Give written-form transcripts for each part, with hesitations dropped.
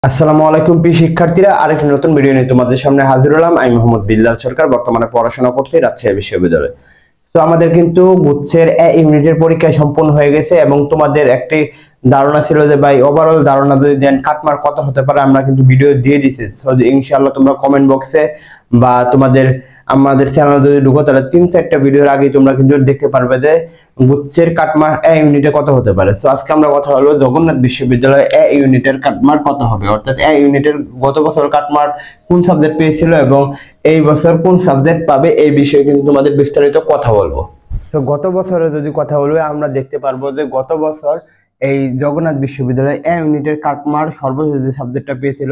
আসসালামু আলাইকুম প্রিয় শিক্ষার্থীরা, আরেকটি নতুন ভিডিও নিয়ে তোমাদের সামনে হাজির হলাম। আমি মোহাম্মদ বিল্লাল সরকার, বর্তমানে পড়াশোনা করছি রাজশাহী বিশ্ববিদ্যালয়ে। তো আমাদের কিন্তু গুচ্ছের এ ইউনিটের পরীক্ষা সম্পূর্ণ হয়ে গেছে এবং তোমাদের একটি ধারণা ছিল যে ভাই ওভারঅল ধারণা যদি দেন কাটমার্ক কত হতে পারে, আমরা কিন্তু ভিডিও দিয়ে দিছি। তো ইনশাআল্লাহ তোমরা কমেন্ট বক্সে বা তোমাদের আমাদের চ্যানেলে যদি ঢুকো তাহলে 3-4টা ভিডিওর আগে তোমরা কিন্তু দেখতে পারবে যে গুচ্ছের কাটমার্ক এ ইউনিটে কত হতে পারে। তো আজকে আমরা কথা হলো জগন্নাথ বিশ্ববিদ্যালয়ে এ ইউনিটের কাটমার্ক কত হবে, অর্থাৎ এ ইউনিটের গত বছর কাটমার্ক কোন সাবজেক্ট পেয়েছিল এবং এই বছর কোন সাবজেক্ট পাবে, এই বিষয়ে কিন্তু তোমাদের বিস্তারিত কথা বলবো। তো গত বছরে যদি কথা বলবো, আমরা দেখতে পারবো যে গত বছর এই জগন্নাথ বিশ্ববিদ্যালয়ে এ ইউনিটের কাটমার্ক সর্বশেষ যে সাবজেক্টটা পেয়েছিল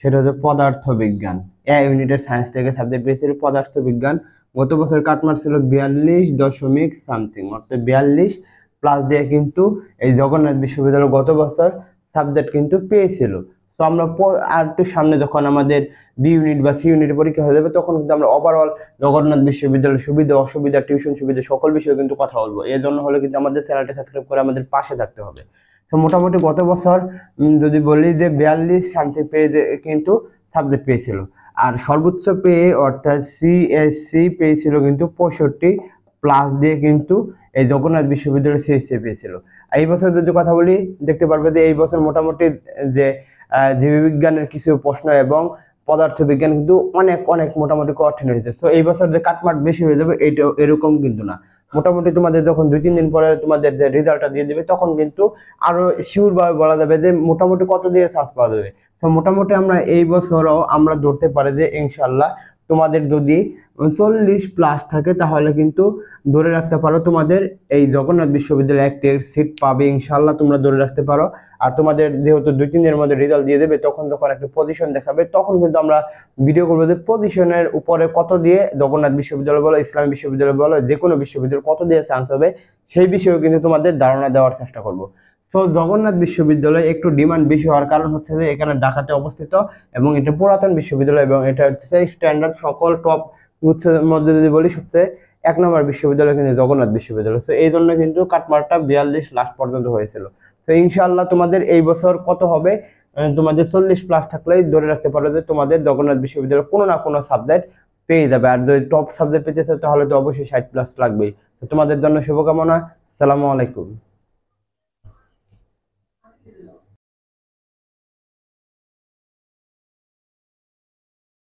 সেটা হচ্ছে পদার্থ বিজ্ঞান। এ ইউনিটের সায়েন্স থেকে সাবজেক্ট পেয়েছিল পদার্থ বিজ্ঞান। গত বছর কাটমার্ক ছিল 42 দশমিক সামথিং, অর্থাৎ 42 প্লাস দিয়ে কিন্তু এই জগন্নাথ বিশ্ববিদ্যালয় গত বছর সাবজেক্ট কিন্তু পেয়েছিল। তো আমরা আর একটু সামনে যখন আমাদের বি ইউনিট বা সি ইউনিটের পরীক্ষা হয়ে যাবে, তখন কিন্তু আমরা ওভারঅল জগন্নাথ বিশ্ববিদ্যালয়ের সুবিধা অসুবিধা, টিউশন সুবিধা সকল বিষয়ে কিন্তু কথা বলবো। এর জন্য হলে কিন্তু আমাদের চ্যানেলটা সাবস্ক্রাইব করে আমাদের পাশে থাকতে হবে। তো মোটামুটি গত বছর যদি বলি যে 42 শান্তি পেয়ে কিন্তু সাবজেক্ট পেয়েছিল, আর সর্বোচ্চ পেয়ে অর্থাৎ সিএসসি পেয়েছিল কিন্তু 65 প্লাস দিয়ে কিন্তু এই জগন্নাথ বিশ্ববিদ্যালয় সিএসসি পেয়েছিল। এই বছর যদি কথা বলি, দেখতে পারবে যে এই বছর মোটামুটি যে জীববিজ্ঞানের কিছু প্রশ্ন এবং পদার্থ বিজ্ঞান কিন্তু অনেক অনেক মোটামুটি কঠিন হয়েছে। তো এই বছর যে কাটমার্ক বেশি হয়ে যাবে এটা এরকম কিন্তু না। মোটামুটি তোমাদের যখন 2-3 দিন পরে তোমাদের যে রেজাল্টটা দিয়ে দিবে, তখন কিন্তু আরো শিওর ভাবে বলা যাবে যে মোটামুটি কত দিয়ে চান্স পাওয়া যাবে। তো মোটামুটি আমরা এই বছরও আমরা ধরতে পারি যে ইনশাল্লাহ তোমাদের যদি 40 প্লাস থাকে তাহলে কিন্তু ধরে রাখতে পারো তোমাদের এই জগন্নাথ বিশ্ববিদ্যালয়ে একটি সিট পাবে, ইনশাল্লাহ তোমরা ধরে রাখতে পারো। আর তোমাদের যেহেতু 2-3 দিনের মধ্যে রেজাল্ট দিয়ে দেবে, তখন যখন একটা পজিশন দেখাবে, তখন কিন্তু আমরা ভিডিও করবো যে পজিশনের উপরে কত দিয়ে জগন্নাথ বিশ্ববিদ্যালয় বলো, ইসলামী বিশ্ববিদ্যালয় বলো, যে কোনো বিশ্ববিদ্যালয় কত দিয়ে চান্স হবে সেই বিষয়ে কিন্তু তোমাদের ধারণা দেওয়ার চেষ্টা করবো। তো জগন্নাথ বিশ্ববিদ্যালয় একটু ডিমান্ড বেশি হওয়ার কারণ হচ্ছে যে এখানে ঢাকাতে অবস্থিত এবং এটা পুরাতন বিশ্ববিদ্যালয় এবং এটা হচ্ছে স্ট্যান্ডার্ড সকল টপ গুচ্ছের মধ্যে যদি বলি সবচেয়ে 1 নম্বর বিশ্ববিদ্যালয় কিন্তু জগন্নাথ বিশ্ববিদ্যালয়। তো এই জন্য কিন্তু কাটমার্কটা 42 লাস্ট পর্যন্ত হয়েছিল। তো ইনশাআল্লাহ তোমাদের এই বছর কত হবে, তোমাদের 40 প্লাস থাকলেই ধরে রাখতে পারো যে তোমাদের জগন্নাথ বিশ্ববিদ্যালয় কোনো না কোনো সাবজেক্ট পেয়ে যাবে। আর যদি টপ সাবজেক্ট পেতে চাও তাহলে তো অবশ্যই 60 প্লাস লাগবেই। তো তোমাদের জন্য শুভকামনা। আসসালামু আলাইকুম।